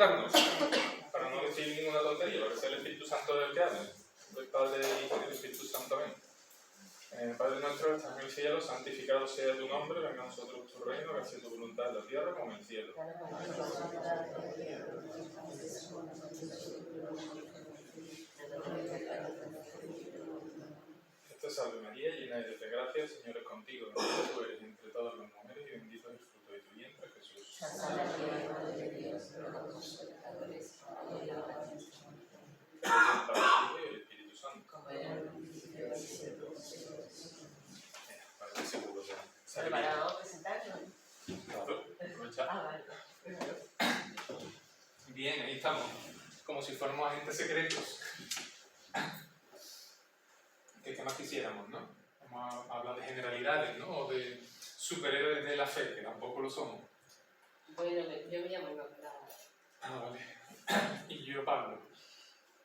presentarnos, para no decir ninguna tontería, para que sea el Espíritu Santo del que hable, el Padre, Hijo y el Espíritu Santo. Amén. Padre nuestro que estás en el cielo, santificado sea tu nombre, venga a nosotros tu reino, que sea tu voluntad en la tierra como en el cielo. Te salve María, llena eres de gracia, el Señor es contigo, bendita tú eres entre todas las mujeres y bendito es el fruto de tu vientre, Jesús. Santa María, Madre de Dios, ruega por nosotros pecadores, ahora y en la hora de nuestra muerte. El Padre, el Hijo y el Espíritu Santo. Como era en el principio, ahora y siempre, por los siglos de los siglos. Padre, seguro ya. Pero para no presentarnos. Claro, aprovecha. Vale. Bien, ahí estamos, como si fuéramos agentes secretos. ¿Qué más quisiéramos, no? Vamos a hablar de generalidades, ¿no? O de superhéroes de la fe, que tampoco lo somos. Bueno, yo me llamo Inmaculada. Ah, vale. Y yo Pablo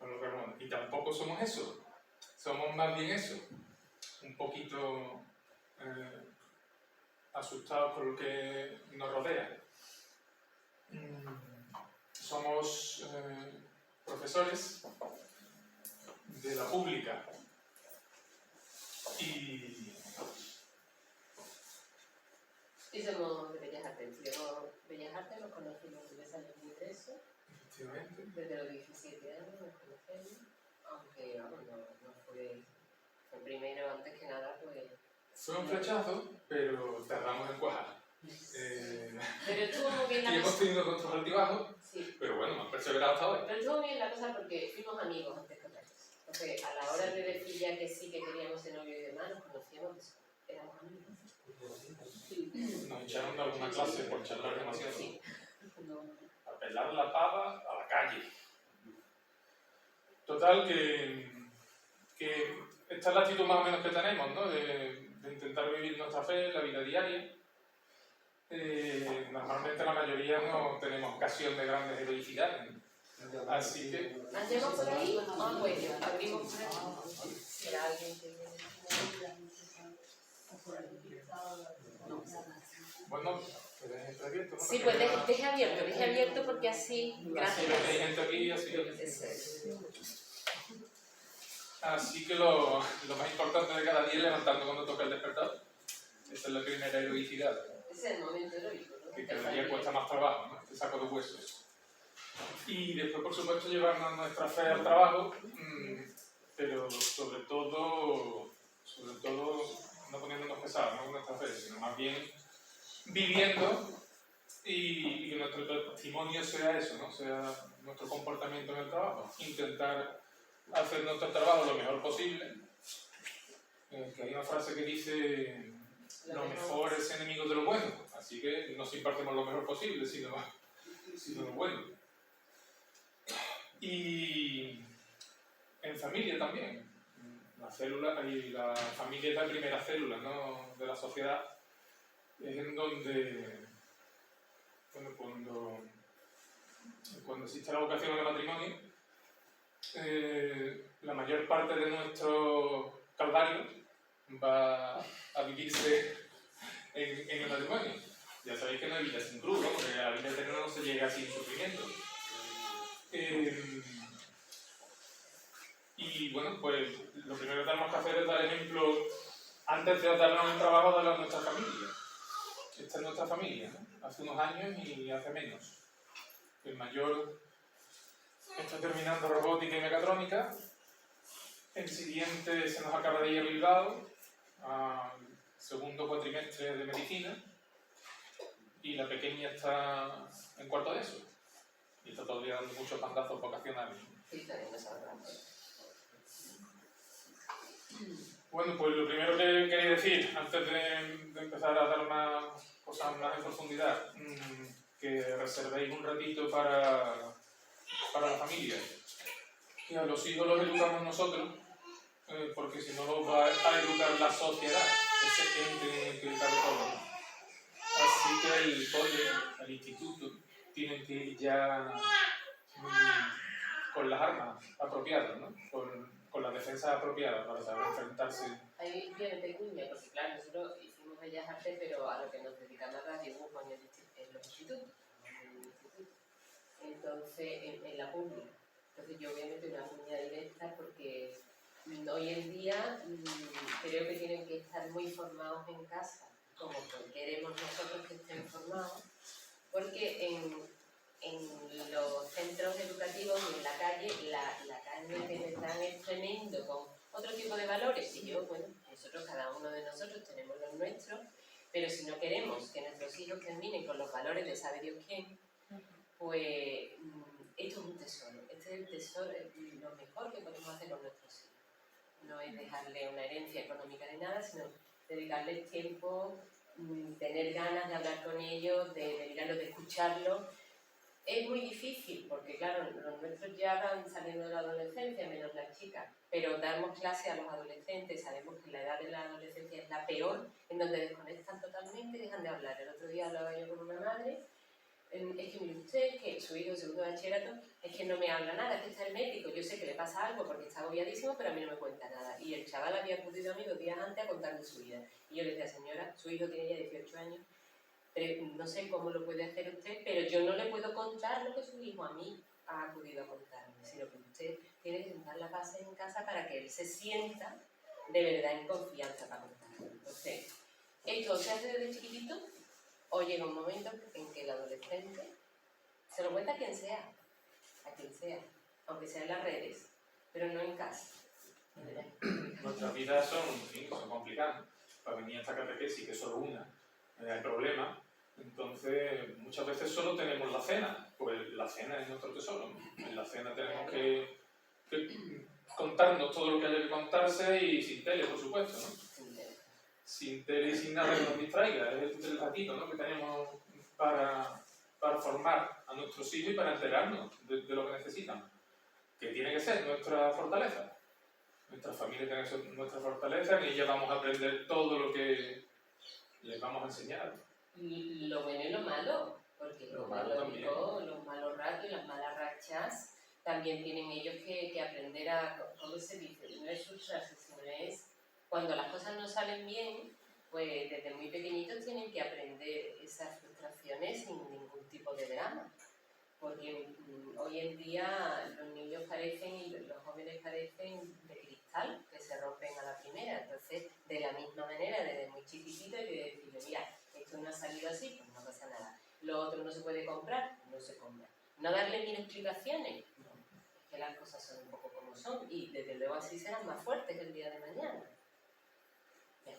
Ramón. Y tampoco somos eso. Somos más bien eso. Un poquito asustados por lo que nos rodea. Somos profesores de la pública. Y somos de Bellas Artes. Estudiamos Bellas Artes, nos conocimos en el año 2013. efectivamente, Desde los 17 años nos conocemos. Aunque vamos, no fue primero, antes que nada, pues. fue un flechazo, pero tardamos en cuajar. Pero estuvo muy bien la Y hemos cosa. tenido nuestros altibajos, Sí. pero bueno, hemos perseverado hasta hoy. Pero estuvo bien la cosa porque fuimos amigos antes que otra cosa. Entonces, a la hora de decir ya que sí que queríamos ser novio y demás, nos conocíamos, pues, éramos amigos. Sí. Nos echaron de alguna clase por charlar demasiado. Sí. No. A pelar la pava a la calle. Total, que esta es la actitud más o menos que tenemos, ¿no? De intentar vivir nuestra fe, la vida diaria. Normalmente la mayoría no tenemos ocasión de grandes heroicidades. Así que, ¿Hacemos por ahí? Ah, pues, abrimos por aquí. Si era alguien que no. bueno, que dejes entreabierto, ¿no? Sí, pues deje abierto porque así, Así gracias. que hay gente aquí, así que... Eso es. Así que lo más importante de cada día es levantarnos cuando toca el despertador. Esa es la primera heroicidad, Ese es el momento heroico, ¿no? que cada día cuesta más trabajo, ¿no? Este saco de huesos. Y después, por supuesto, llevarnos nuestra fe al trabajo, pero sobre todo no poniéndonos pesados, no con nuestra fe, sino más bien viviendo y que nuestro testimonio sea eso, ¿no? Sea nuestro comportamiento en el trabajo. Intentar hacer nuestro trabajo lo mejor posible. Que hay una frase que dice: lo mejor es enemigo de lo bueno. Así que no siempre hacemos lo mejor posible, sino lo bueno. Y en familia también. La célula y la familia es la primera célula, ¿no? De la sociedad. Es en donde, bueno, cuando existe la vocación al matrimonio, la mayor parte de nuestro calvario va a vivirse en el matrimonio. Ya sabéis que no hay vida sin cruz, ¿no? Porque a la vida eterna no se llega sin sufrimiento. Y bueno, pues lo primero que tenemos que hacer es dar ejemplo, antes de darnos el trabajo, de nuestra familia. Esta es nuestra familia, ¿no? Hace unos años y hace menos. El mayor está terminando robótica y mecatrónica. El siguiente se nos acaba de ir a Bilbao, al segundo cuatrimestre de medicina. Y la pequeña está en cuarto de eso. Y está todavía dando muchos bandazos vocacionales. Sí, también me sabrá. Bueno, pues lo primero que quería decir, antes de empezar a dar unas cosas más en profundidad, que reservéis un ratito para la familia. Que a los hijos los educamos nosotros, porque si no los va a educar la sociedad, ese ente que educar todo. Así que el cole, el instituto, tienen que ir ya con las armas apropiadas, ¿no? Con las defensas apropiadas para saber enfrentarse. Ahí viene pecuña, porque claro, nosotros hicimos Bellas Artes, pero a lo que nos dedicamos a dibujo en los institutos. entonces en la pública. Entonces yo obviamente una cuña directa porque hoy en día creo que tienen que estar muy formados en casa, como queremos nosotros que estén formados, porque en los centros educativos y en la calle, la calle que les dan es tremendo, con otro tipo de valores. Y yo, bueno, nosotros, cada uno de nosotros tenemos los nuestros, pero si no queremos que nuestros hijos terminen con los valores de sabe Dios quién, pues esto es un tesoro. Este es el tesoro, lo mejor que podemos hacer con nuestros hijos. No es dejarle una herencia económica ni nada, sino dedicarles tiempo, tener ganas de hablar con ellos, de mirarlos, de escucharlos. Es muy difícil, porque claro, los nuestros ya van saliendo de la adolescencia, menos las chicas, pero damos clase a los adolescentes, sabemos que la edad de la adolescencia es la peor, en donde desconectan totalmente y dejan de hablar. El otro día hablaba yo con una madre, es que mire usted, que su hijo segundo de bachillerato, es que no me habla nada, es que está el médico, yo sé que le pasa algo porque está agobiadísimo, pero a mí no me cuenta nada. Y el chaval había acudido a mí 2 días antes a contarme su vida. Y yo le decía, señora, su hijo tiene ya 18 años, pero no sé cómo lo puede hacer usted, pero yo no le puedo contar lo que su hijo a mí ha acudido a contarme, sino que usted tiene que sentar la base en casa para que él se sienta de verdad en confianza para contarlo. Entonces, esto se hace desde chiquitito, o llega un momento en que el adolescente se lo cuenta a quien sea, aunque sea en las redes, pero no en casa. Nuestras vidas son complicadas. Para venir a esta catequesis, que es solo una, hay problema. Entonces, muchas veces solo tenemos la cena. Pues la cena es nuestro tesoro. En la cena tenemos que contarnos todo lo que haya que contarse y sin tele, por supuesto, ¿no? Sin tele y sin nada que nos distraiga. Es el ratito, ¿no?, que tenemos para formar a nuestros hijos y para enterarnos de lo que necesitan. Que tiene que ser nuestra fortaleza. Nuestra familia tiene que ser nuestra fortaleza, y en ella vamos a aprender todo lo que les vamos a enseñar. Y lo bueno y lo malo, porque lo malo también. Los malos ratos y las malas rachas también tienen ellos que aprender a, ¿cómo se dice? No es frustrarse, sino es cuando las cosas no salen bien, pues desde muy pequeñitos tienen que aprender esas frustraciones sin ningún tipo de drama. Porque hoy en día los niños parecen y los jóvenes parecen de cristal, que se rompen a la primera. Entonces, de la misma manera, desde muy chiquitito hay que decirle, mira, esto no ha salido así, pues no pasa nada. Lo otro no se puede comprar, no se compra. No darle mil explicaciones, no. Es que las cosas son un poco como son y desde luego así serán más fuertes el día de mañana. Bien.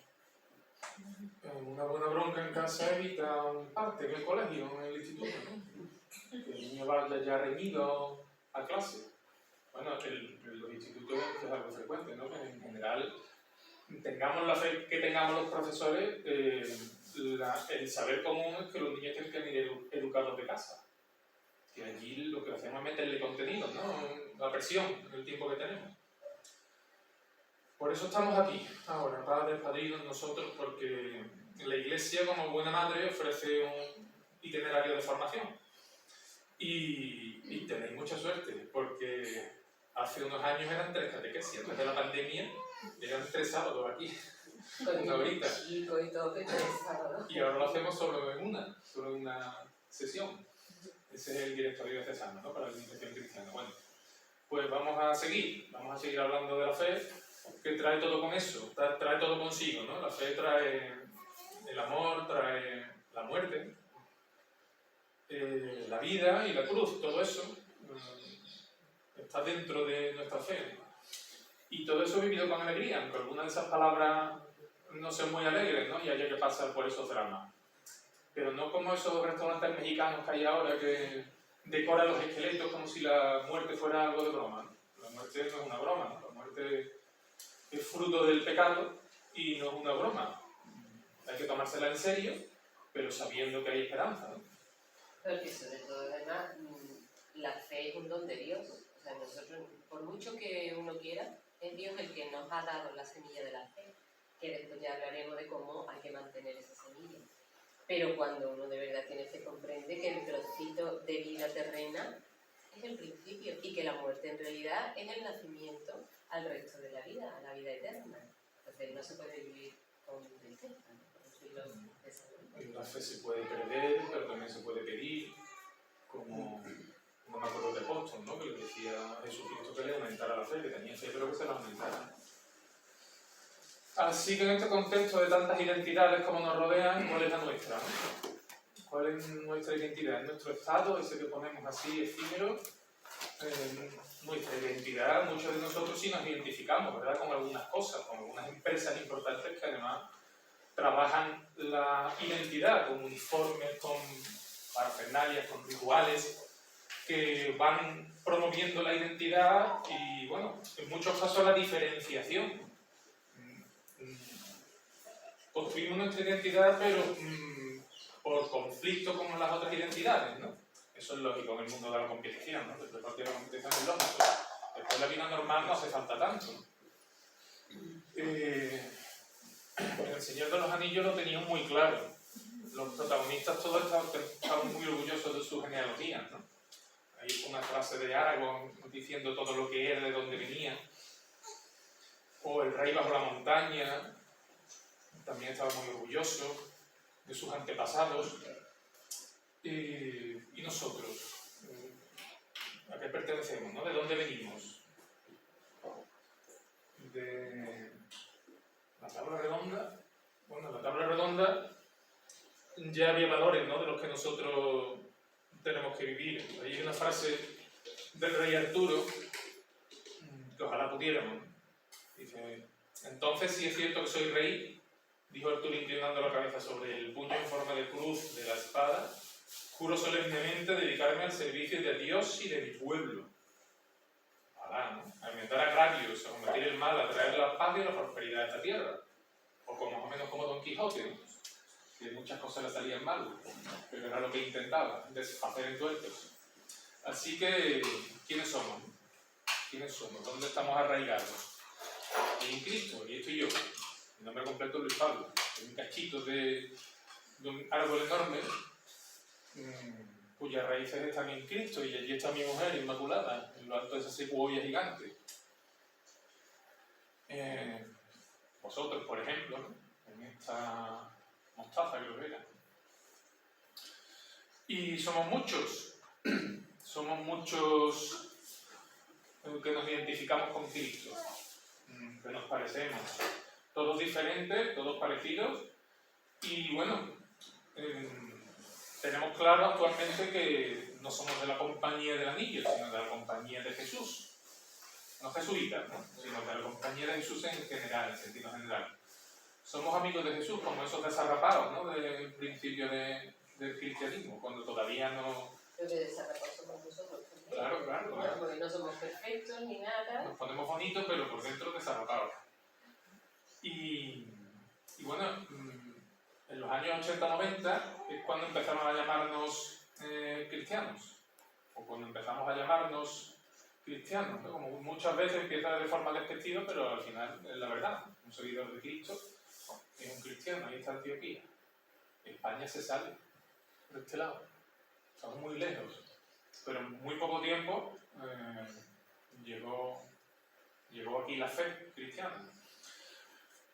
Una buena bronca en casa evita un parte en el colegio, en el instituto. Que el niño vaya ya reñido a clase. Bueno, los institutos es algo frecuente, ¿no? Que en general, tengamos la fe que tengamos los profesores, el saber común es que los niños tienen que venir educados de casa. Que allí lo que hacemos es meterle contenido, ¿no? La presión en el tiempo que tenemos. Por eso estamos aquí ahora, padres, padrinos, nosotros, porque la Iglesia, como buena madre, ofrece un itinerario de formación. Y tenéis mucha suerte, porque hace unos años eran 3 catequesis, antes de la pandemia eran 3 sábados aquí, una horita. Y ahora lo hacemos solo en una sesión. Ese es el directorio diocesano, ¿no?, para la iniciación cristiana. Bueno, pues vamos a seguir hablando de la fe, que trae todo con eso, trae todo consigo, ¿no? La fe trae el amor, trae la muerte, la vida y la cruz, todo eso está dentro de nuestra fe. Y todo eso vivido con alegría, aunque algunas de esas palabras no sean muy alegres, ¿no?, y haya que pasar por esos dramas. Pero no como esos restaurantes mexicanos que hay ahora que decoran los esqueletos como si la muerte fuera algo de broma, ¿no? La muerte no es una broma, ¿no? La muerte es fruto del pecado y no es una broma. Hay que tomársela en serio, pero sabiendo que hay esperanza, ¿no? Porque sobre todo, además, la fe es un don de Dios. O sea, nosotros, por mucho que uno quiera, es Dios el que nos ha dado la semilla de la fe, que después ya hablaremos de cómo hay que mantener esa semilla. Pero cuando uno de verdad tiene fe, comprende que el trocito de vida terrena es el principio y que la muerte en realidad es el nacimiento al resto de la vida, a la vida eterna. Entonces no se puede vivir con tristeza, ¿no? La fe se puede perder, pero también se puede pedir, como no me acuerdo de Boston, ¿no? Que le decía a Jesucristo que le aumentara la fe, que tenía fe, pero que se la aumentara. Así que en este contexto de tantas identidades como nos rodean, ¿cuál es la nuestra, no? ¿Cuál es nuestra identidad? Nuestro estado, ese que ponemos así, efímero. Nuestra identidad, muchos de nosotros sí nos identificamos, ¿verdad? Con algunas cosas, con algunas empresas importantes que además trabajan la identidad con uniformes, con parafernalias, con rituales que van promoviendo la identidad y, bueno, en muchos casos la diferenciación. Construimos nuestra identidad, pero por conflicto con las otras identidades, ¿no? Eso es lógico en el mundo de la competición, ¿no? Después de la competición es lógico. Después la vida normal no hace falta tanto. En El Señor de los Anillos lo tenían muy claro. Los protagonistas todos estaban muy orgullosos de su genealogía, ¿no? Hay una frase de Aragorn diciendo todo lo que era, de dónde venía. O el rey bajo la montaña también estaba muy orgulloso de sus antepasados. Y nosotros, ¿a qué pertenecemos, no? ¿De dónde venimos? De la tabla redonda. Bueno, en la tabla redonda ya había valores, ¿no? De los que nosotros tenemos que vivir. Hay una frase del rey Arturo que ojalá pudiéramos. Dice: entonces, si es cierto que soy rey, dijo Arturo inclinando la cabeza sobre el puño en forma de cruz de la espada, juro solemnemente dedicarme al servicio de Dios y de mi pueblo. Ojalá, ¿no? A inventar agravios, a combatir el mal, a traer la paz y la prosperidad a esta tierra. O más o menos como Don Quijote, ¿no? Que muchas cosas le salían mal, pero era lo que intentaba, deshacer entuertos. Así que, ¿quiénes somos? ¿Quiénes somos? ¿Dónde estamos arraigados? En Cristo, y estoy yo. Mi nombre completo es Luis Pablo. Un cachito de un árbol enorme cuyas raíces están en Cristo, y allí está mi mujer inmaculada, en lo alto de esa secuoya gigante. Vosotros, por ejemplo, ¿no? En esta mostaza, creo que era. Y somos muchos que nos identificamos con Cristo, que nos parecemos, todos diferentes, todos parecidos, y bueno, tenemos claro actualmente que no somos de la compañía del anillo, sino de la compañía de Jesús. No jesuitas, ¿no? Sino de la compañía de Jesús en general, en sentido general. Somos amigos de Jesús, como esos desarrapados, ¿no? Del principio del cristianismo, cuando todavía no... Pero que desarrapados somos nosotros también. Claro. Bueno, porque no somos perfectos ni nada. Nos ponemos bonitos, pero por dentro desarrapados. Y bueno, en los años 80-90 es cuando empezamos a llamarnos cristianos. O cuando empezamos a llamarnos cristianos, ¿no? Como muchas veces empieza de forma despectiva, pero al final es la verdad. Un seguidor de Cristo es un cristiano. Ahí está Antioquía. España se sale por este lado. Estamos muy lejos. Pero en muy poco tiempo llegó aquí la fe cristiana.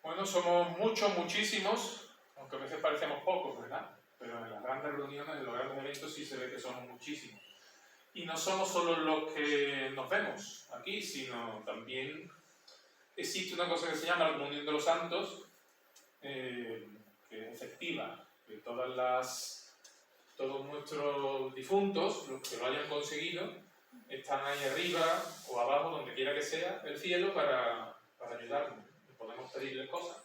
Bueno, somos muchísimos, aunque a veces parecemos pocos, ¿verdad? Pero en las grandes reuniones, en los grandes eventos, sí se ve que somos muchísimos. Y no somos solo los que nos vemos aquí, sino también existe una cosa que se llama la comunión de los santos, que es efectiva, que todos nuestros difuntos, los que lo hayan conseguido, están ahí arriba o abajo, donde quiera que sea, el cielo, para ayudarnos. Podemos pedirles cosas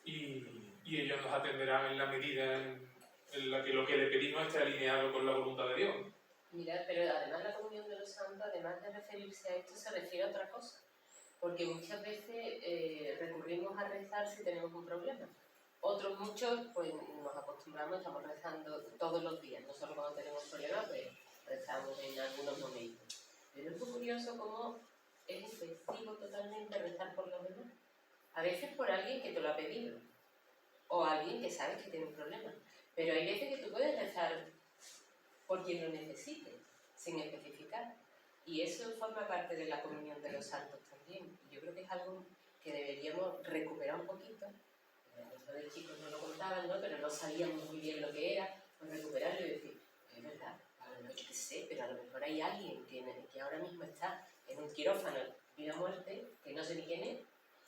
y ellos nos atenderán en la medida en la que lo que le pedimos esté alineado con la voluntad de Dios. Mira, pero además la comunión de los santos, además de referirse a esto, se refiere a otra cosa. Porque muchas veces recurrimos a rezar si tenemos un problema. Otros muchos, pues nos acostumbramos, estamos rezando todos los días, no solo cuando tenemos problemas, pues rezamos en algunos momentos. Pero es muy curioso cómo es efectivo totalmente rezar por los demás. A veces por alguien que te lo ha pedido, o alguien que sabes que tiene un problema. Pero hay veces que tú puedes rezar por quien lo necesite, sin especificar. Y eso forma parte de la comunión de los santos también. Y yo creo que es algo que deberíamos recuperar un poquito. Los de chicos no lo contaban, ¿no? Pero no sabíamos muy bien lo que era. Pues recuperarlo y decir, es verdad, yo qué sé, sé, pero a lo mejor hay alguien que ahora mismo está en un quirófano, vida o muerte, que no sé ni quién es,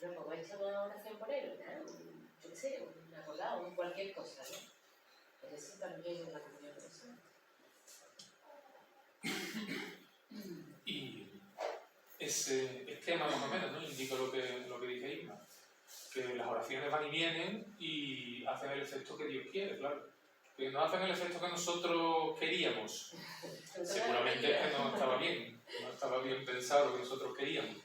pero como he hecho una oración por él, ¿no? Yo qué sé, un acordado, cualquier cosa, ¿no? Pero eso también es la comunión de los santos. Y ese esquema más o menos, ¿no? Indica lo que dice Isma, que las oraciones van y vienen y hacen el efecto que Dios quiere, claro. Que no hacen el efecto que nosotros queríamos. Seguramente es que no estaba bien pensado lo que nosotros queríamos.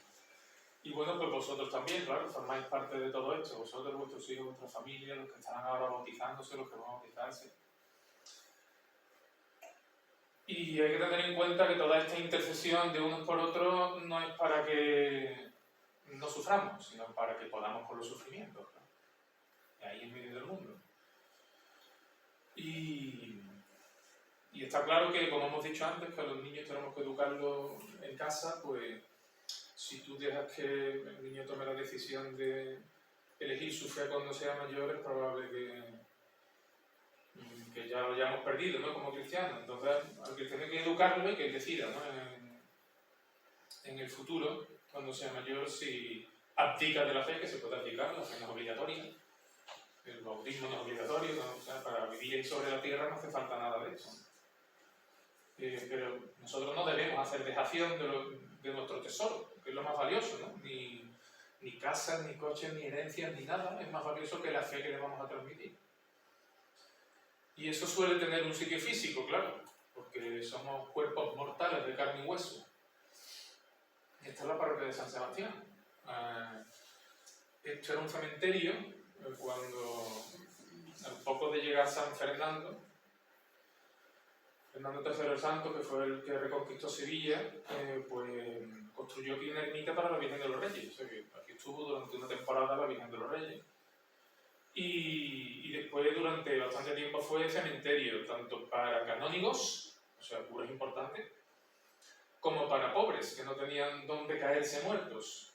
Y bueno, pues vosotros también, claro, formáis parte de todo esto. Vosotros, vuestros hijos, vuestra familia, los que estarán ahora bautizándose, los que van a bautizarse. Y hay que tener en cuenta que toda esta intercesión de unos por otros no es para que no suframos, sino para que podamos con los sufrimientos, ¿no? Ahí en medio del mundo. Y está claro que, como hemos dicho antes, que a los niños tenemos que educarlos en casa, pues si tú dejas que el niño tome la decisión de elegir su fe cuando sea mayor, es probable que ya lo hayamos perdido, ¿no? Como cristianos. Entonces, al cristiano hay que educarlo y que él decida, ¿no? En el futuro, cuando sea mayor, si abdica de la fe, que se puede abdicar, la fe no es obligatoria, el bautismo no es obligatorio, ¿no? O sea, para vivir ahí sobre la tierra no hace falta nada de eso. Pero nosotros no debemos hacer dejación de nuestro tesoro, que es lo más valioso, ¿no? Ni casas, ni coches, ni herencias, ni nada es más valioso que la fe que le vamos a transmitir. Y eso suele tener un sitio físico, claro, porque somos cuerpos mortales de carne y hueso. Y esta es la parroquia de San Sebastián. Esto era un cementerio cuando, al poco de llegar a San Fernando III el Santo, que fue el que reconquistó Sevilla, pues construyó aquí una ermita para la Virgen de los Reyes. O sea que aquí estuvo durante una temporada la Virgen de los Reyes. Y después, durante bastante tiempo, fue cementerio, tanto para canónigos, o sea, curas importantes, como para pobres, que no tenían dónde caerse muertos.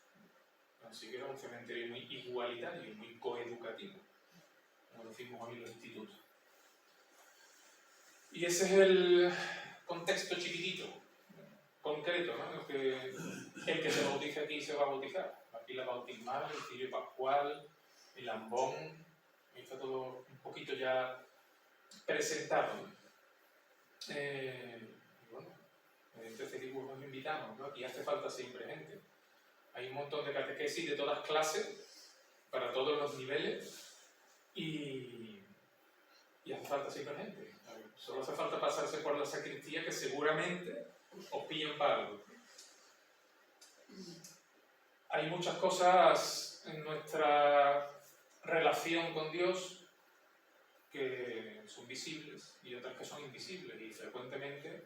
Así que era un cementerio muy igualitario, muy coeducativo, como decimos hoy en los institutos. Y ese es el contexto chiquitito, concreto, ¿no? El que se bautiza aquí se va a bautizar. Aquí la bautismal, el cirio pascual, el ambón, está todo un poquito ya presentado, ¿no? Y bueno, entonces digo, nos invitamos, ¿no? Aquí hace falta siempre gente. Hay un montón de catequesis de todas clases, para todos los niveles, y hace falta siempre gente. Solo hace falta pasarse por la sacristía, que seguramente os pillan para algo. Hay muchas cosas en nuestra relación con Dios que son visibles y otras que son invisibles, y frecuentemente,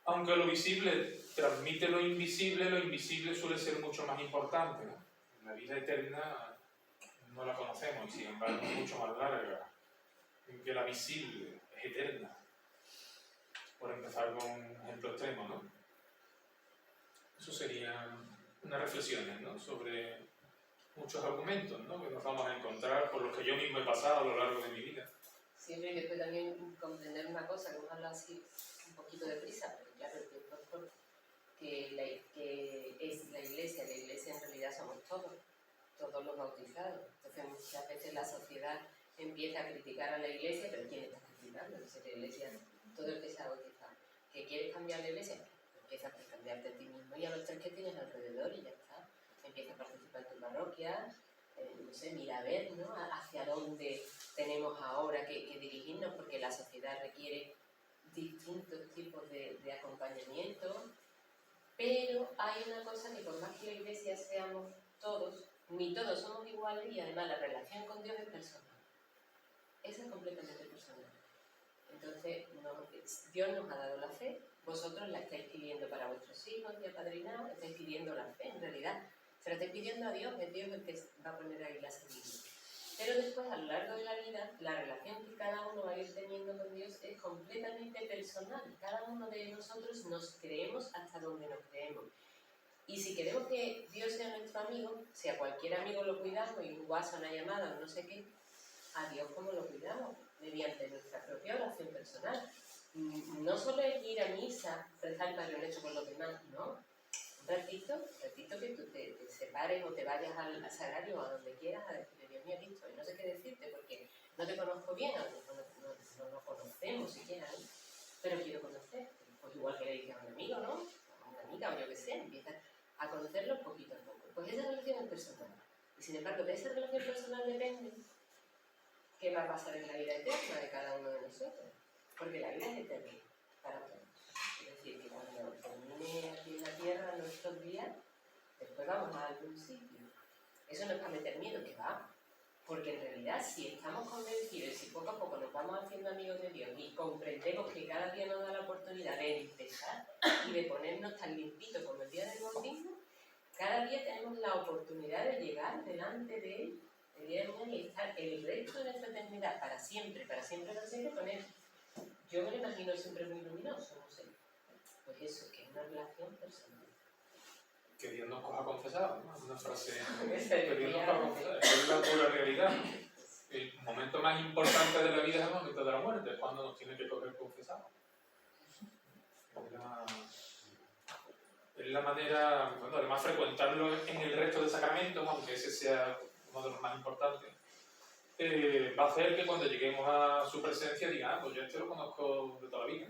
aunque lo visible transmite lo invisible suele ser mucho más importante, ¿no? La vida eterna no la conocemos y sin embargo es mucho más larga que la visible, es eterna. Por empezar con un ejemplo extremo, ¿no? Eso serían unas reflexiones, ¿no? Sobre muchos argumentos, ¿no? Que nos vamos a encontrar, por los que yo mismo he pasado a lo largo de mi vida. Siempre y después también comprender una cosa, que hemos hablado así un poquito de prisa, pero claro, el tiempo es corto, que es la iglesia en realidad somos todos los bautizados. Entonces muchas veces la sociedad empieza a criticar a la iglesia, pero ¿quién está criticando? No sé, la iglesia, todo el que se ha bautizado. ¿Que quieres cambiar la iglesia? Empieza a cambiarte a ti mismo y a los tres que tienes alrededor y ya está. Empieza a participar en tu parroquia, no sé, mira a ver, ¿no? Hacia dónde tenemos ahora que dirigirnos, porque la sociedad requiere distintos tipos de acompañamiento, pero hay una cosa que por más que la iglesia seamos todos, ni todos somos iguales, y además la relación con Dios es personal. Esa es completamente personal. Entonces, Dios nos ha dado la fe, vosotros la estáis pidiendo para vuestros hijos y apadrinados, estáis pidiendo la fe, en realidad. Se la estáis pidiendo a Dios, es Dios el que va a poner ahí la semilla. Pero después, a lo largo de la vida, la relación que cada uno va a ir teniendo con Dios es completamente personal. Cada uno de nosotros nos creemos hasta donde nos creemos. Y si queremos que Dios sea nuestro amigo, si a cualquier amigo lo cuidamos, y un WhatsApp, una llamada, o no sé qué, a Dios cómo lo cuidamos, mediante nuestra propia oración personal. no solo es ir a misa, rezar el Padre Nuestro con los demás, ¿no? Un ratito que tú te separes o te vayas al sagrario o a donde quieras a decirle, Dios mío, Cristo, y no sé qué decirte porque no te conozco bien, no nos conocemos siquiera, ¿no? Pero quiero conocerte. Pues igual que le dices a un amigo, ¿no? A una amiga o yo qué sé, empiezas a conocerlo poquito a poco. Pues esa relación es personal. Y sin embargo, de esa relación personal depende qué va a pasar en la vida eterna de cada uno de nosotros. Porque la vida es eterna para todos. Es decir, que cuando termine aquí en la tierra nuestros días, después vamos a algún sitio. Eso no es para meter miedo, que va. Porque en realidad, si estamos convencidos y si poco a poco nos vamos haciendo amigos de Dios y comprendemos que cada día nos da la oportunidad de empezar y de ponernos tan limpitos como el día del bautismo, cada día tenemos la oportunidad de llegar delante de Él el día de mañana y estar el resto de nuestra eternidad para siempre con Él. Yo me lo imagino siempre muy luminoso, no sé. Pues eso, que es una relación personal. Que Dios nos coja confesado, ¿no? Una frase que Dios nos coja confesado, es la pura realidad. El momento más importante de la vida es el momento de la muerte, es cuando nos tiene que coger confesado. Es la manera, bueno, además frecuentarlo en el resto de sacramentos, aunque ese sea uno de los más importantes, va a hacer que cuando lleguemos a su presencia diga, pues yo este lo conozco de toda la vida.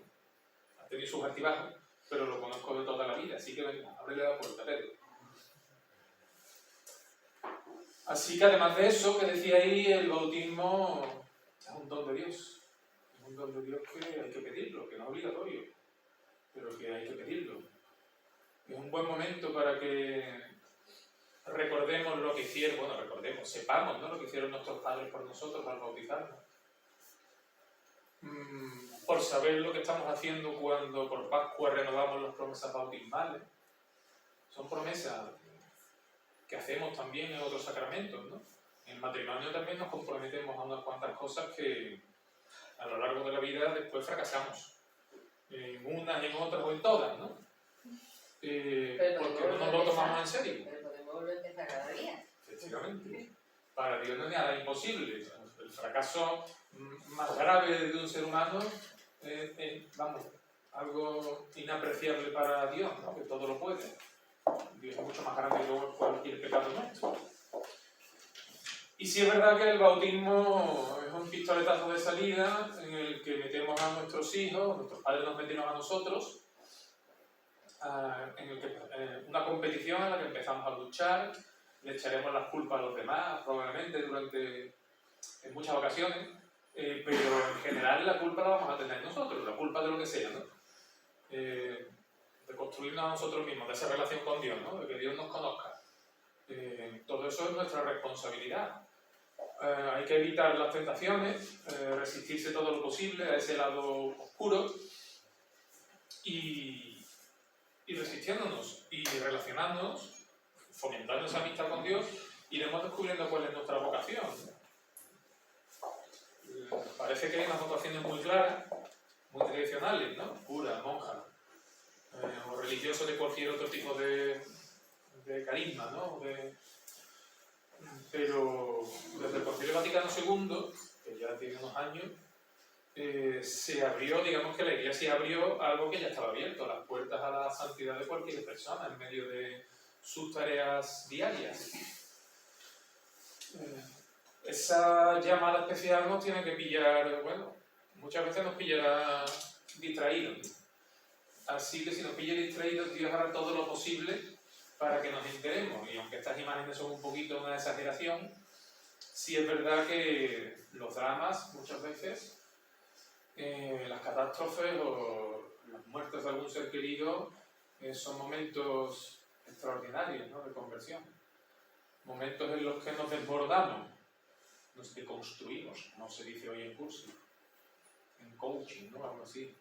Ha tenido sus altibajos, pero lo conozco de toda la vida, así que venga, ábrele la puerta, Pedro. Así que además de eso que decía ahí, el bautismo es un don de Dios. Es un don de Dios que hay que pedirlo, que no es obligatorio, pero que hay que pedirlo. Es un buen momento para que recordemos lo que hicieron, sepamos, ¿no?, lo que hicieron nuestros padres por nosotros al bautizarnos. Por saber lo que estamos haciendo cuando por Pascua renovamos las promesas bautismales. Son promesas que hacemos también en otros sacramentos, ¿no? En el matrimonio también nos comprometemos a unas cuantas cosas que a lo largo de la vida después fracasamos. En unas, en otras o en todas, ¿no? Porque no nos lo tomamos en serio. Pero podemos volver a empezar cada día. Efectivamente. Para Dios no es nada imposible. El fracaso más grave de un ser humano es, algo inapreciable para Dios, ¿no?, que todo lo puede. Dios es mucho más grande que cualquier pecado nuestro. Y sí es verdad que el bautismo es un pistoletazo de salida en el que metemos a nuestros hijos, nuestros padres nos metieron a nosotros, en el que, una competición en la que empezamos a luchar, le echaremos las culpas a los demás, probablemente en muchas ocasiones, pero en general la culpa la vamos a tener nosotros, la culpa de lo que sea, ¿no? De construirnos a nosotros mismos, de esa relación con Dios, ¿no?, de que Dios nos conozca. Todo eso es nuestra responsabilidad. Hay que evitar las tentaciones, resistirse todo lo posible a ese lado oscuro y resistiéndonos y relacionándonos, fomentando esa amistad con Dios, iremos descubriendo cuál es nuestra vocación. Parece que hay unas vocaciones muy claras, muy tradicionales, ¿no? Cura, monja, o religioso de cualquier otro tipo de carisma, ¿no? Pero desde el Concilio Vaticano II, que ya tiene unos años, se abrió, digamos que la Iglesia abrió algo que ya estaba abierto, las puertas a la santidad de cualquier persona en medio de sus tareas diarias. Esa llamada especial nos tiene que pillar, bueno, muchas veces nos pillará distraídos. Así que si nos pilla distraídos, Dios hará todo lo posible para que nos enteremos. Y aunque estas imágenes son un poquito una exageración, sí es verdad que los dramas, muchas veces, las catástrofes o las muertes de algún ser querido, son momentos extraordinarios, ¿no?, de conversión. Momentos en los que nos desbordamos, nos deconstruimos, como se dice hoy en curso, en coaching, ¿no?, algo así.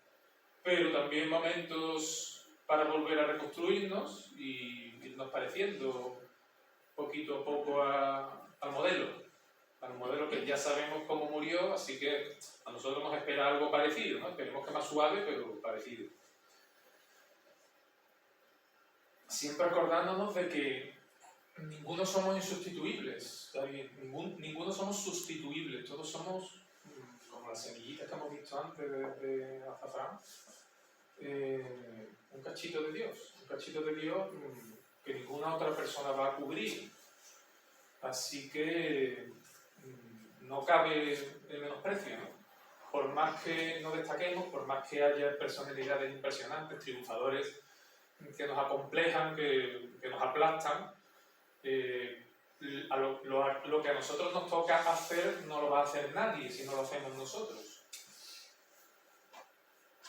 Pero también momentos para volver a reconstruirnos y irnos pareciendo poquito a poco al modelo que ya sabemos cómo murió, así que a nosotros nos espera algo parecido, ¿no? Esperemos que más suave, pero parecido. Siempre acordándonos de que ninguno somos insustituibles, ninguno somos sustituibles, todos somos como las semillitas que hemos visto antes de azafrán, un cachito de Dios que ninguna otra persona va a cubrir. Así que no cabe el menosprecio, ¿no? Por más que nos destaquemos, por más que haya personalidades impresionantes, triunfadores que nos acomplejan, que nos aplastan, lo que a nosotros nos toca hacer no lo va a hacer nadie si no lo hacemos nosotros.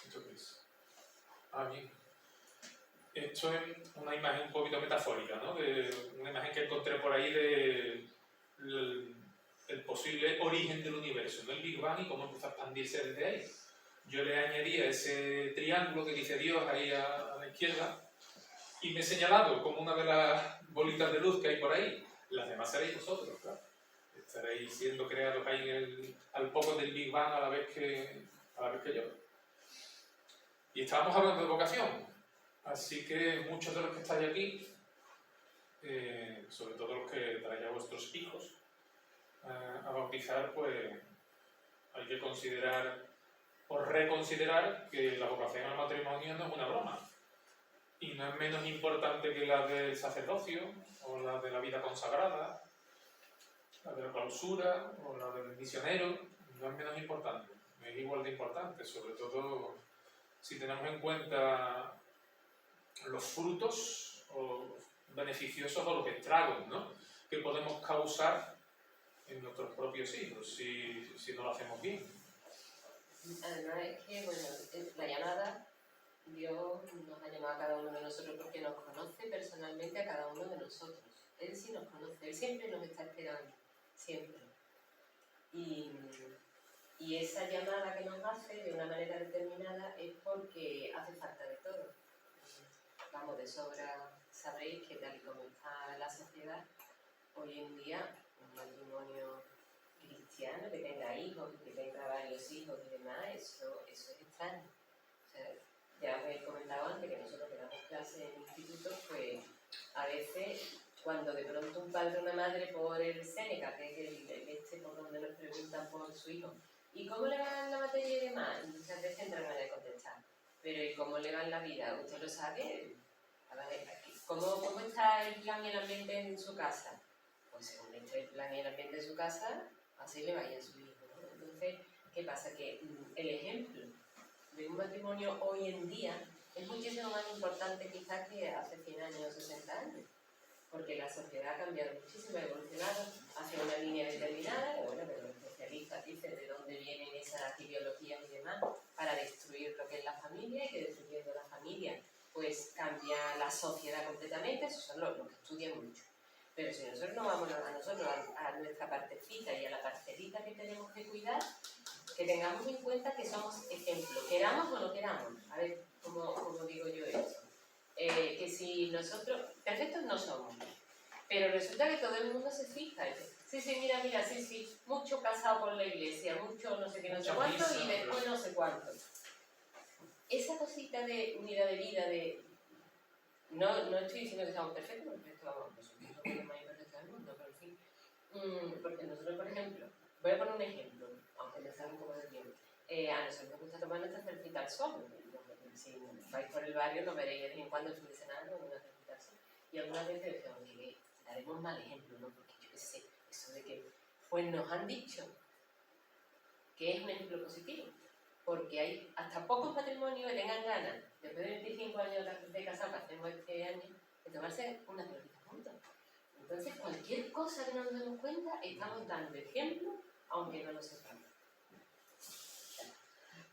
¿Esto qué es? Ah, bien. Esto es una imagen un poquito metafórica, ¿no? Una imagen que encontré por ahí de el posible origen del universo, ¿no? El Big Bang y cómo empieza a expandirse desde ahí. Yo le añadía ese triángulo que dice Dios ahí a la izquierda y me he señalado como una de las bolitas de luz que hay por ahí. Las demás seréis vosotros, claro. Estaréis siendo creados ahí al poco del Big Bang a la vez que yo. Y estábamos hablando de vocación. Así que muchos de los que estáis aquí, sobre todo los que traéis a vuestros hijos a bautizar, pues hay que considerar o reconsiderar que la vocación al matrimonio no es una broma. Y no es menos importante que la del sacerdocio, o la de la vida consagrada, la de la clausura, o la del misionero. No es menos importante, es igual de importante, sobre todo si tenemos en cuenta los frutos o beneficiosos o los estragos, ¿no?, que podemos causar en nuestros propios hijos si no lo hacemos bien. Además es que, bueno, la llamada, Dios nos ha llamado a cada uno de nosotros porque nos conoce personalmente a cada uno de nosotros. Él sí nos conoce, Él siempre nos está esperando, siempre. Y esa llamada que nos hace de una manera determinada es porque hace falta de todo. Vamos, de sobra sabréis que tal y como está la sociedad, hoy en día un matrimonio cristiano que tenga hijos, que tenga varios hijos y demás, eso es extraño. O sea, ya os he comentado antes que nosotros que damos clases en institutos, pues a veces cuando de pronto un padre o una madre por el Séneca, que es el por donde nos preguntan por su hijo, ¿y cómo le va en la materia y demás? Muchas veces entran a contestar, pero ¿y cómo le va en la vida? ¿Usted lo sabe? A ver, ¿cómo está el plan y el ambiente en su casa? Pues según esté el plan y el ambiente en su casa, así le vaya a su hijo, ¿no? Entonces, ¿qué pasa? Que el ejemplo de un matrimonio hoy en día es muchísimo más importante quizás que hace 100 años o 60 años, porque la sociedad ha cambiado muchísimo, ha evolucionado hacia una línea determinada, y bueno, pero los especialistas dicen de dónde vienen esas ideologías y demás para destruir lo que es la familia, y que destruyendo la familia pues cambia la sociedad completamente. Esos son los que estudian mucho. Pero si nosotros no vamos a nuestra partecita y a la parcelita que tenemos que cuidar, que tengamos en cuenta que somos ejemplo, queramos o no queramos. A ver, ¿cómo digo yo eso? Que si nosotros, perfectos no somos, pero resulta que todo el mundo se fija. Sí, mira, sí, mucho casado por la iglesia, mucho no sé qué, no sé cuánto, y después no sé cuánto. Esa cosita de unidad de vida, no estoy diciendo que estamos perfectos, porque esto vamos, nosotros somos los más imperfectos del mundo, pero en fin. Porque nosotros, por ejemplo, voy a poner un ejemplo, aunque me salga un poco de tiempo. A nosotros nos gusta tomar nuestra cervecita al sol. Si vais por el barrio, lo veréis de vez en cuando el fin de semana con una cervecita al sol. Y algunas veces decimos que daremos mal ejemplo, ¿no? Porque yo qué sé, eso de que, pues nos han dicho que es un ejemplo positivo. Porque hay hasta pocos matrimonios que tengan ganas, después de 25 años de casado que hacemos este año, de tomarse una cervecita juntos. Entonces, cualquier cosa que no nos demos cuenta, estamos dando ejemplo, aunque no lo sepamos.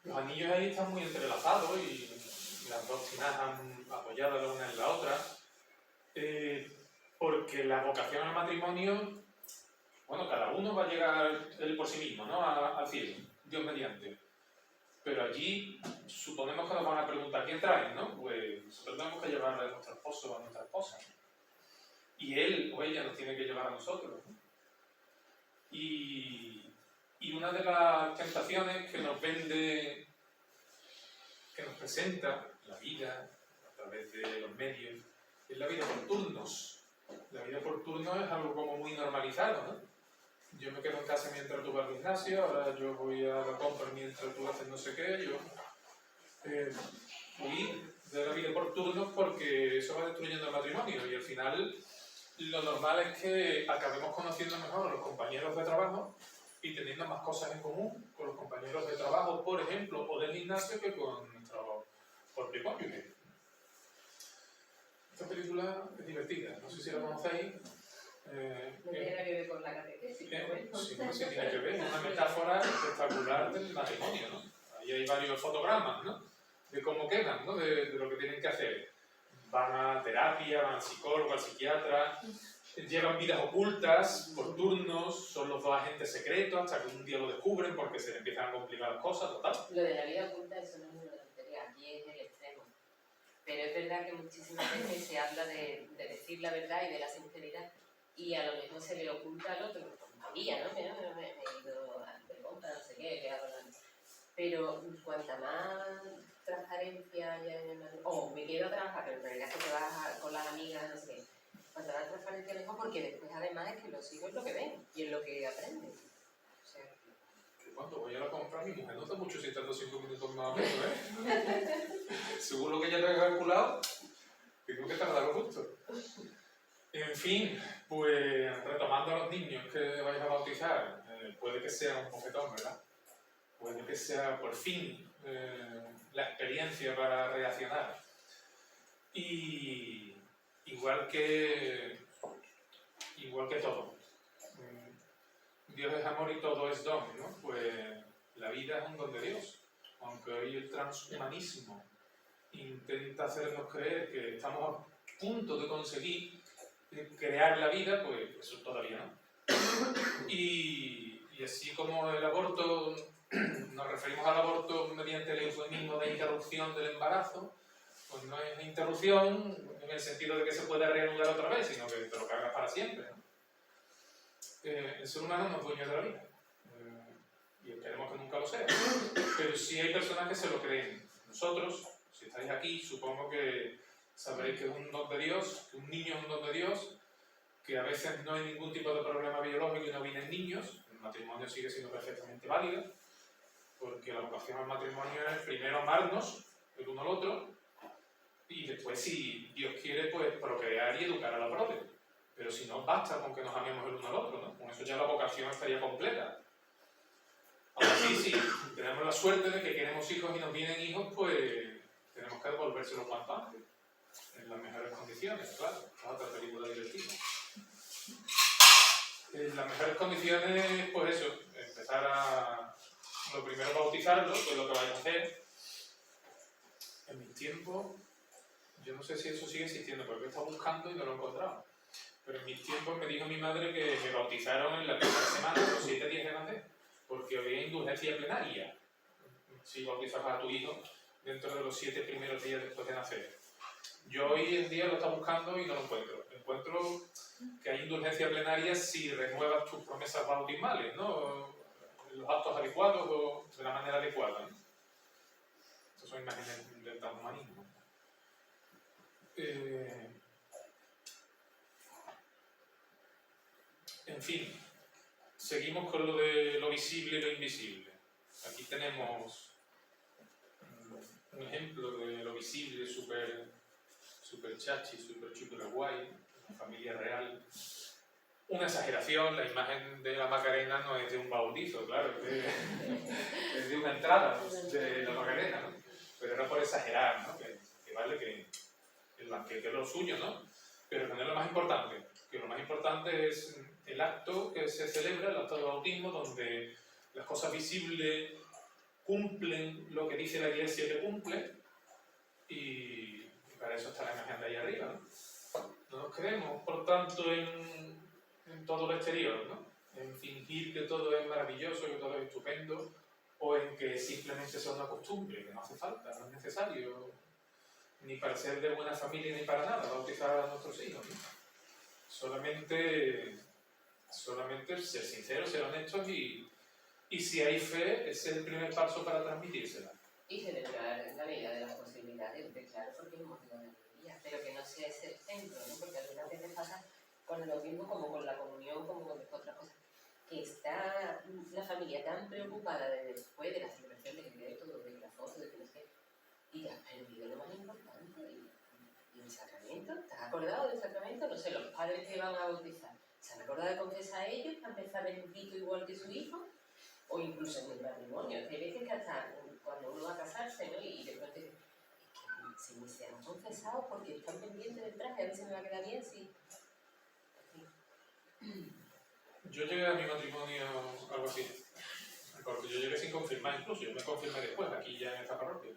Los anillos ahí están muy entrelazados y las dos tinajas apoyadas la una en la otra, porque la vocación al matrimonio, bueno, cada uno va a llegar él por sí mismo, ¿no?, al cielo, Dios mediante. Pero allí suponemos que nos van a preguntar ¿quién trae?, ¿no? Pues nosotros tenemos que llevar a nuestro esposo o a nuestra esposa. Y él o ella nos tiene que llevar a nosotros, ¿no? Y una de las tentaciones que nos vende, que nos presenta la vida a través de los medios, es la vida por turnos. La vida por turnos es algo como muy normalizado, ¿no? yo me quedo en casa mientras tú vas al gimnasio, ahora yo voy a la compra mientras tú haces no sé qué, yo huir de la vida por turnos porque eso va destruyendo el matrimonio y al final lo normal es que acabemos conociendo mejor a los compañeros de trabajo y teniendo más cosas en común con los compañeros de trabajo, por ejemplo, o del gimnasio que con nuestro propio cónyuge. Esta película es divertida, no sé si la conocéis. No tiene nada que ver con la catequesis, pero bueno. Sí, sí tiene que ver, es una metáfora espectacular del matrimonio, ¿no? Ahí hay varios fotogramas, ¿no? De cómo quedan, ¿no? De lo que tienen que hacer. Van a terapia, van al psicólogo, al psiquiatra, llevan vidas ocultas por turnos, son los dos agentes secretos hasta que un día lo descubren porque se le empiezan a complicar las cosas, total. Lo de la vida oculta, eso no es una tontería, aquí es el extremo. Pero es verdad que muchísimas veces se habla de decir la verdad y de la sinceridad y a lo mejor se le oculta al otro, pues María, ¿no? Mira, me he ido a preguntar, no sé qué, le hago la... Pero cuanta más transparencia haya en el matrimonio, o me quedo a trabajar, pero en realidad es que te vas con las amigas, no sé qué, cuanta más transparencia mejor, porque después además es que los hijos es lo que ven y es lo que aprenden. O sea, cuando voy a la compra, mi mujer nota mucho si tardo 5 minutos más o menos, ¿eh? Según lo que ella te ha calculado, tengo que tardar lo justo. En fin, pues retomando a los niños que vais a bautizar, puede que sea un bofetón, ¿verdad? Puede que sea por fin la experiencia para reaccionar. Y igual que todo. Dios es amor y todo es don, ¿no? Pues la vida es un don de Dios. Aunque hoy el transhumanismo intenta hacernos creer que estamos a punto de conseguir crear la vida, pues eso todavía no. Y así como el aborto, nos referimos al aborto mediante el eufemismo de interrupción del embarazo, pues no es interrupción en el sentido de que se pueda reanudar otra vez, sino que te lo cargas para siempre, ¿no? El ser humano no es dueño de la vida, y esperemos que nunca lo sea, pero sí hay personas que se lo creen. Nosotros, si estáis aquí, supongo que sabréis que es un don de Dios, que un niño es un don de Dios, que a veces no hay ningún tipo de problema biológico y no vienen niños, el matrimonio sigue siendo perfectamente válido, porque la vocación al matrimonio es primero amarnos el uno al otro, y después, si Dios quiere, pues procrear y educar a la prole. Pero si no, basta con que nos amemos el uno al otro, ¿no? Con eso ya la vocación estaría completa. Ahora sí, si tenemos la suerte de que queremos hijos y nos vienen hijos, pues tenemos que devolvérselos cuanto antes. En las mejores condiciones, claro. Es otra película divertida. En las mejores condiciones, pues eso, empezar a... Lo primero, bautizarlo, que es lo que vais a hacer. En mis tiempos, yo no sé si eso sigue existiendo, porque he estado buscando y no lo he encontrado. Pero en mis tiempos me dijo mi madre que me bautizaron en la primera semana, los 7 días de nacer, porque había indulgencia plenaria si bautizabas a tu hijo dentro de los 7 primeros días después de nacer. Yo hoy en día lo estoy buscando y no lo encuentro. Encuentro que hay indulgencia plenaria si renuevas tus promesas bautismales, ¿no? Los actos adecuados o de la manera adecuada, ¿no? Estas son imágenes del transhumanismo. En fin, seguimos con lo de lo visible y lo invisible. Aquí tenemos un ejemplo de lo visible, súper chachi, súper guay, una familia real. Una exageración, la imagen de la Macarena no es de un bautizo, claro, es de una entrada de la Macarena, ¿no? Pero era por exagerar, ¿no? Que vale que el banquete es lo suyo, ¿no? Pero que no es lo más importante, que lo más importante es el acto que se celebra, el acto de bautismo, donde las cosas visibles cumplen lo que dice la Iglesia que cumple, y para eso está la imagen de ahí arriba, ¿no? No nos creemos, por tanto, en todo lo exterior, ¿no? En fingir que todo es maravilloso, que todo es estupendo, o en que simplemente sea una costumbre, que no hace falta, no es necesario, ni para ser de buena familia ni para nada, bautizar a nuestros hijos, ¿no? Solamente ser sinceros, ser honestos y si hay fe, ese es el primer paso para transmitírsela. Y celebrar la medida de las posibilidades, de claro, porque es un motivo de alegría, pero que no sea ese el centro, ¿no? Porque algunas veces pasa con el bautismo como con la comunión, como con otras cosas, que está la familia tan preocupada de después de la celebración, de que quede todo, de la foto, de que no sé qué, y ya has perdido lo más importante. ¿Y el sacramento? ¿Te has acordado del sacramento? No sé, los padres que van a bautizar, ¿se han acordado de confesar a ellos para empezar bendito igual que su hijo? O incluso en el matrimonio. Hay veces que hasta cuando uno va a casarse, ¿no? Y de pronto dice, es que si ni se han confesado porque están pendientes del traje, a ver si me va a quedar bien, sí. Yo llegué a mi matrimonio algo así, porque yo llegué sin confirmar incluso, yo me confirmé después, aquí ya en esta parroquia.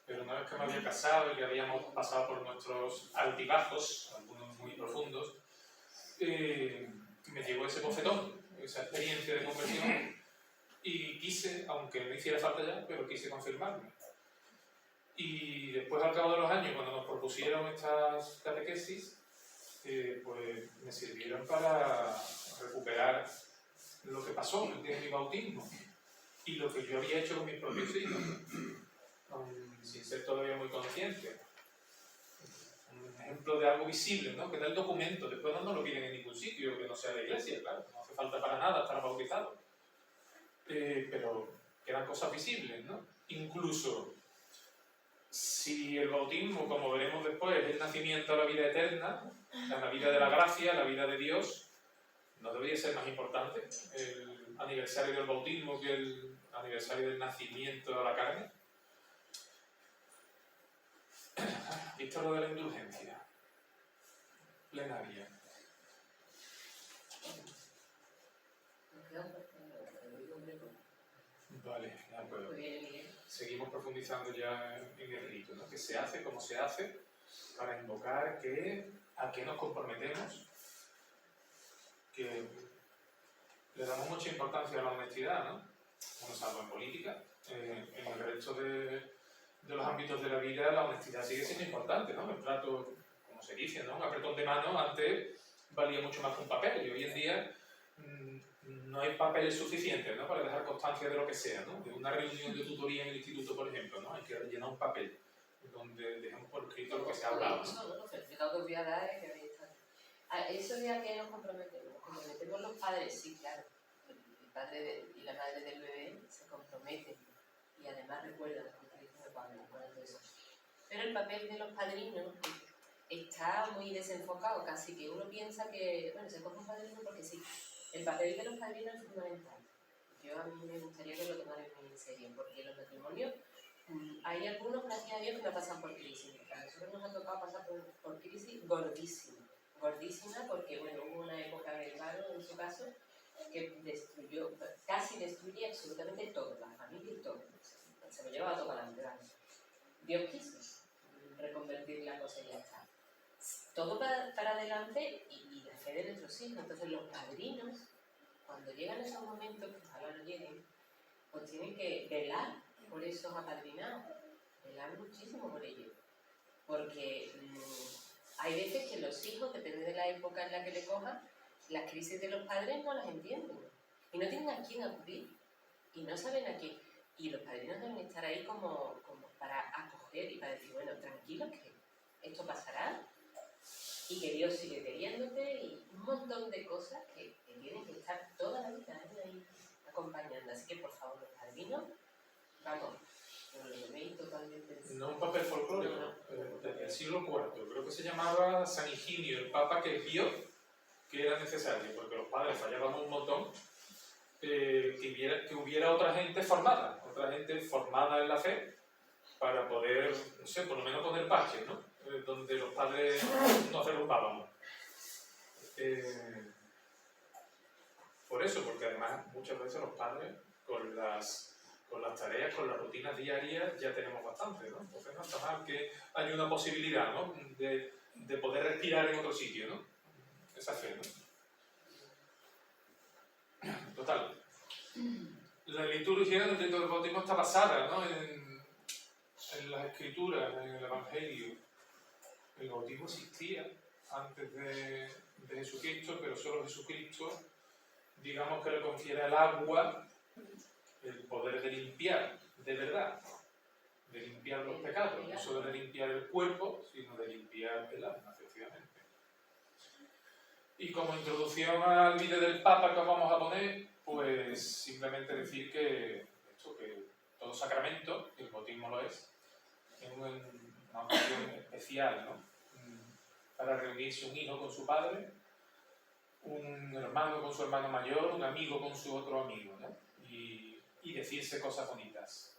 Pero una vez que me había casado y que habíamos pasado por nuestros altibajos, algunos muy profundos, me llegó ese bofetón, esa experiencia de conversión, y quise, aunque no hiciera falta ya, pero quise confirmarme. Y después, al cabo de los años, cuando nos propusieron estas catequesis, pues me sirvieron para recuperar lo que pasó el día de mi bautismo y lo que yo había hecho con mis propios hijos, sin ser todavía muy consciente. Un ejemplo de algo visible, ¿no? Que da el documento, después no nos lo piden en ningún sitio, que no sea la iglesia, claro, no hace falta para nada estar bautizado. Pero eran cosas visibles, ¿no? Incluso si el bautismo, como veremos después, es el nacimiento a la vida eterna, la vida de la gracia, la vida de Dios, ¿no debería ser más importante el aniversario del bautismo que el aniversario del nacimiento a la carne? Visto lo de la indulgencia plenaria. Vale, de acuerdo. Seguimos profundizando ya en el rito, ¿no? Que se hace, cómo se hace, para invocar a qué nos comprometemos, que le damos mucha importancia a la honestidad, ¿no? Bueno, salvo en política, en el resto de los ámbitos de la vida la honestidad sigue siendo importante, ¿no? El trato, como se dice, ¿no? Un apretón de mano antes valía mucho más que un papel y hoy en día no hay papeles suficientes, ¿no? Para dejar constancia de lo que sea, ¿no? De una reunión de tutoría en el instituto, por ejemplo, ¿no? Hay que rellenar un papel donde dejemos por escrito lo que se ha hablado. Los certificados que voy a dar es que ahí está. Eso de a qué nos comprometemos. Nos comprometemos los padres, sí, claro. El padre y la madre del bebé se comprometen y además recuerdan lo que dice el padre, recuerdan eso. Pero el papel de los padrinos está muy desenfocado, casi que uno piensa que, bueno, se coge un padrino porque sí. El papel de los padrinos es fundamental. Yo a mí me gustaría que lo tomaran muy en serio, porque en los matrimonios hay algunos, gracias a Dios, que no pasan por crisis. A nosotros nos ha tocado pasar por crisis gordísima, porque bueno, hubo una época del paro, en su caso, que casi destruye absolutamente todo, la familia y todo. Se lo llevaba todo para adelante. Dios quiso reconvertir la cosa y ya está. Todo para adelante y la fe de nuestros hijos. Entonces los padrinos, cuando llegan esos momentos, que ojalá no lleguen, pues tienen que velar por esos apadrinados, velar muchísimo por ellos. Porque hay veces que los hijos, depende de la época en la que le cojan, las crisis de los padres no las entienden. Y no tienen a quién acudir. Y no saben a quién. Y los padrinos deben estar ahí como para acoger y para decir, bueno, tranquilos que esto pasará y que Dios sigue queriéndote y un montón de cosas que tienen que estar toda la vida ahí acompañando. Así que, por favor, los padrinos, vamos, lo veis totalmente... No un papel folclórico, desde el siglo IV. Creo que se llamaba San Higinio, el papa que vio que era necesario, porque los padres fallaban un montón, que hubiera otra gente formada en la fe, para poder, no sé, por lo menos poner parches, ¿no? Donde los padres nos derrumbábamos. Por eso, porque además muchas veces los padres con las tareas, con las rutinas diarias ya tenemos bastante, ¿no? Entonces no está mal que haya una posibilidad, ¿no? de poder respirar en otro sitio, ¿no? Esa fe, ¿no? Total. La liturgia del rito del bautismo está basada, ¿no? en las escrituras, en el Evangelio. El bautismo existía antes de Jesucristo, pero solo Jesucristo, digamos que le confiere al agua el poder de limpiar, de verdad, de limpiar los pecados, no solo de limpiar el cuerpo, sino de limpiar el alma, efectivamente. Y como introducción al vídeo del Papa que os vamos a poner, pues simplemente decir que todo sacramento, y el bautismo lo es una ocasión especial, ¿no? Para reunirse un hijo con su padre, un hermano con su hermano mayor, un amigo con su otro amigo, ¿no? Y decirse cosas bonitas.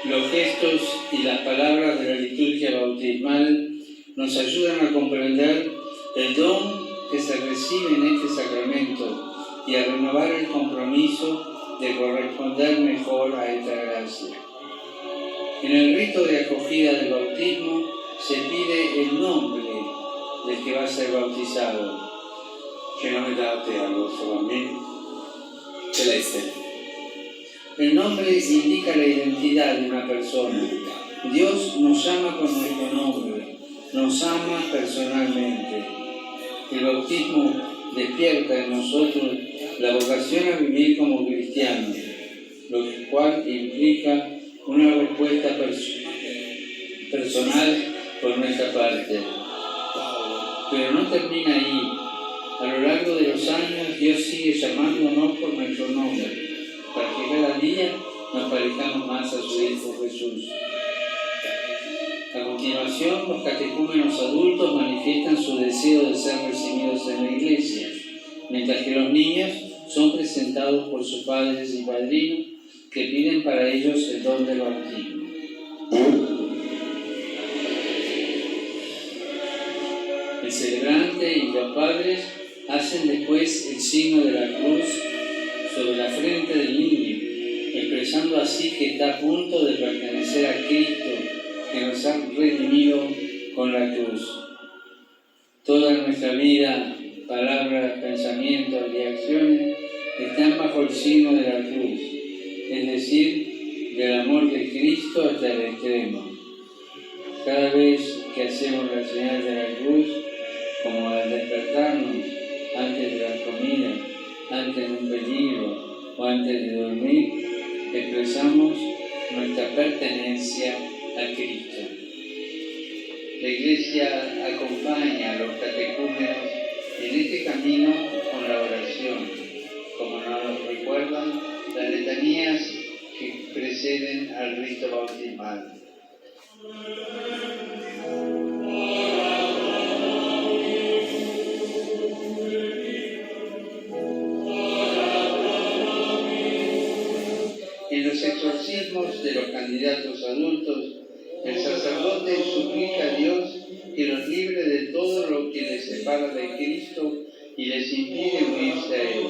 Los gestos y las palabras de la liturgia bautismal nos ayudan a comprender el don que se recibe en este sacramento y a renovar el compromiso de corresponder mejor a esta gracia. En el rito de acogida del bautismo se pide el nombre del que va a ser bautizado. Che nome date al vostro bambino? Celeste. El nombre indica la identidad de una persona. Dios nos llama con nuestro nombre, nos ama personalmente. El bautismo despierta en nosotros la vocación a vivir como cristianos, lo cual implica una respuesta personal por nuestra parte. Pero no termina ahí. A lo largo de los años, Dios sigue llamándonos por nuestro nombre, para que cada día nos parezcamos más a su Hijo Jesús. A continuación, los catecúmenos adultos manifiestan su deseo de ser recibidos en la Iglesia, mientras que los niños son presentados por sus padres y padrinos, que piden para ellos el don del bautismo. El celebrante y los padres hacen después el signo de la cruz sobre la frente del niño, expresando así que está a punto de pertenecer a Cristo, que nos ha redimido con la cruz. Toda nuestra vida, palabras, pensamientos y acciones están bajo el signo de la cruz, es decir, del amor de Cristo hasta el extremo. Cada vez que hacemos la señal de la cruz, como al despertarnos, antes de la comida, antes de un peligro o antes de dormir, expresamos nuestra pertenencia a Cristo. La Iglesia acompaña a los catecúmenos en este camino con la oración, como nos recuerdan las letanías que preceden al rito bautismal. En los exorcismos de los candidatos adultos, el sacerdote suplica a Dios que los libre de todo lo que les separa de Cristo y les impide unirse a Él.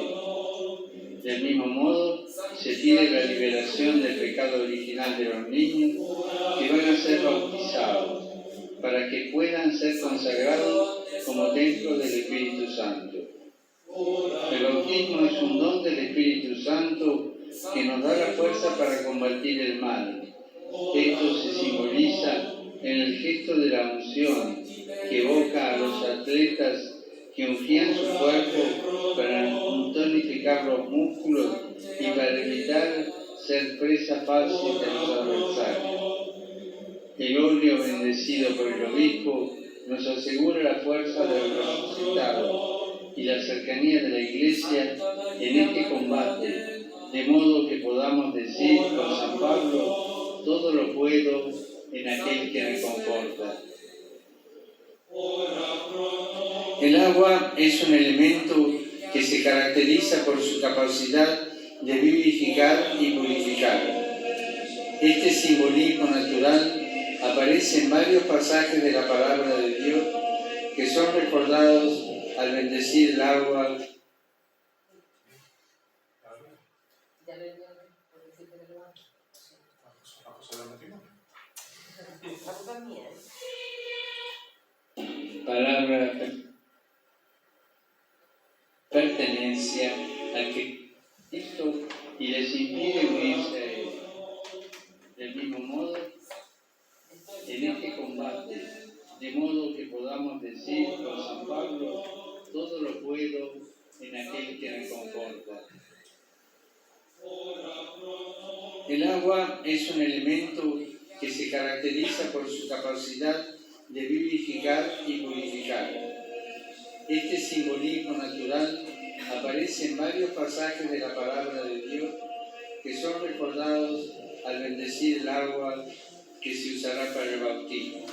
Del mismo modo, se pide la liberación del pecado original de los niños que van a ser bautizados, para que puedan ser consagrados como templo del Espíritu Santo. El bautismo es un don del Espíritu Santo que nos da la fuerza para combatir el mal. Esto se simboliza en el gesto de la unción, que evoca a los atletas que ungían su cuerpo para tonificar los músculos y para evitar ser presa fácil de los adversarios. El óleo bendecido por el obispo nos asegura la fuerza del resucitado y la cercanía de la Iglesia en este combate, de modo que podamos decir con San Pablo: todo lo puedo en aquel que me conforta. El agua es un elemento que se caracteriza por su capacidad de vivificar y purificar. Este simbolismo natural aparece en varios pasajes de la palabra de Dios que son recordados al bendecir el agua. ¿Ya lo he enviado por decirte que lo hago? La culpa es mía, Palabra pertenencia a Cristo y les impide unirse a Él. Del mismo modo, en este combate, de modo que podamos decir con San Pablo, todo lo puedo en aquel que me conforta. El agua es un elemento que se caracteriza por su capacidad de vivificar y purificar. Este simbolismo natural aparece en varios pasajes de la palabra de Dios que son recordados al bendecir el agua que se usará para el bautismo,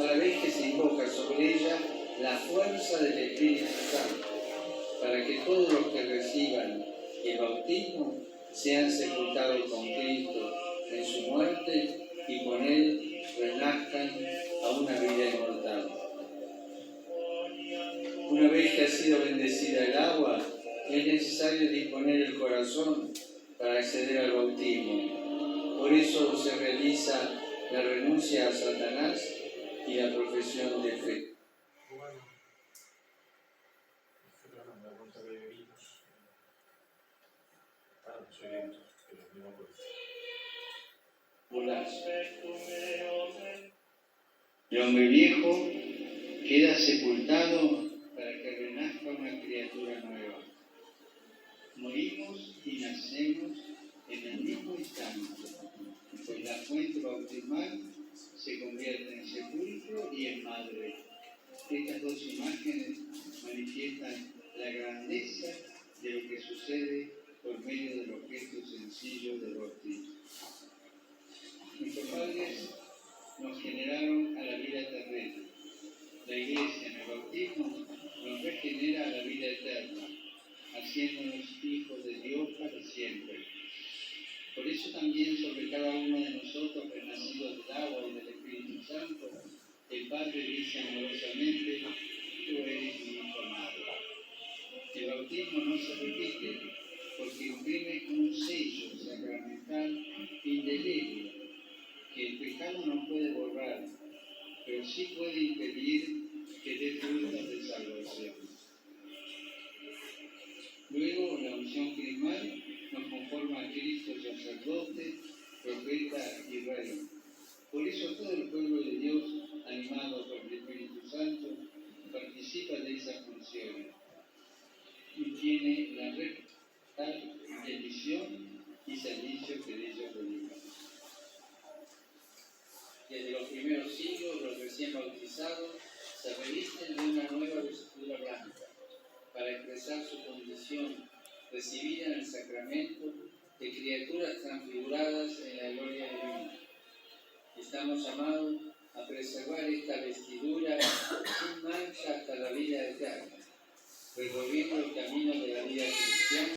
a la vez que se invoca sobre ella la fuerza del Espíritu Santo, para que todos los que reciban el bautismo sean sepultados con Cristo en su muerte y con Él renazcan a una vida inmortal. Una vez que ha sido bendecida el agua, es necesario disponer el corazón para acceder al bautismo. Por eso se realiza la renuncia a Satanás y la profesión de fe. Bueno, me da cuenta de bebitos. Claro, no soy lento, pero no me acuerdo. Volás. El hombre viejo queda sepultado para que renazca una criatura nueva. Morimos y nacemos en el mismo instante, pues la fuente bautismal se convierte en sepulcro y en madre. Estas dos imágenes manifiestan la grandeza de lo que sucede por medio del objeto sencillo del bautismo. Nuestros padres nos generaron a la vida terrena. La Iglesia en el bautismo nos regenera a la vida eterna, haciéndonos hijos de Dios para siempre. Por eso también sobre cada uno de nosotros, renacidos del agua y del Espíritu Santo, el Padre dice amorosamente, tú eres mi hijo amado. El bautismo no se repite porque imprime un sello sacramental indeleble que el pecado no puede borrar, pero sí puede impedir que dé frutos de salvación. Luego, la unción crismal nos conforma a Cristo sacerdote, profeta y rey. Por eso todo el pueblo de Dios, animado por el Espíritu Santo, participa de esas funciones y tiene la recta de misión y servicio que de ellos deriva. Desde los primeros siglos, los recién bautizados se revisten de una nueva vestidura blanca para expresar su condición recibida en el sacramento de criaturas transfiguradas en la gloria divina. Estamos llamados a preservar esta vestidura sin mancha hasta la vida eterna, recorriendo el camino de la vida cristiana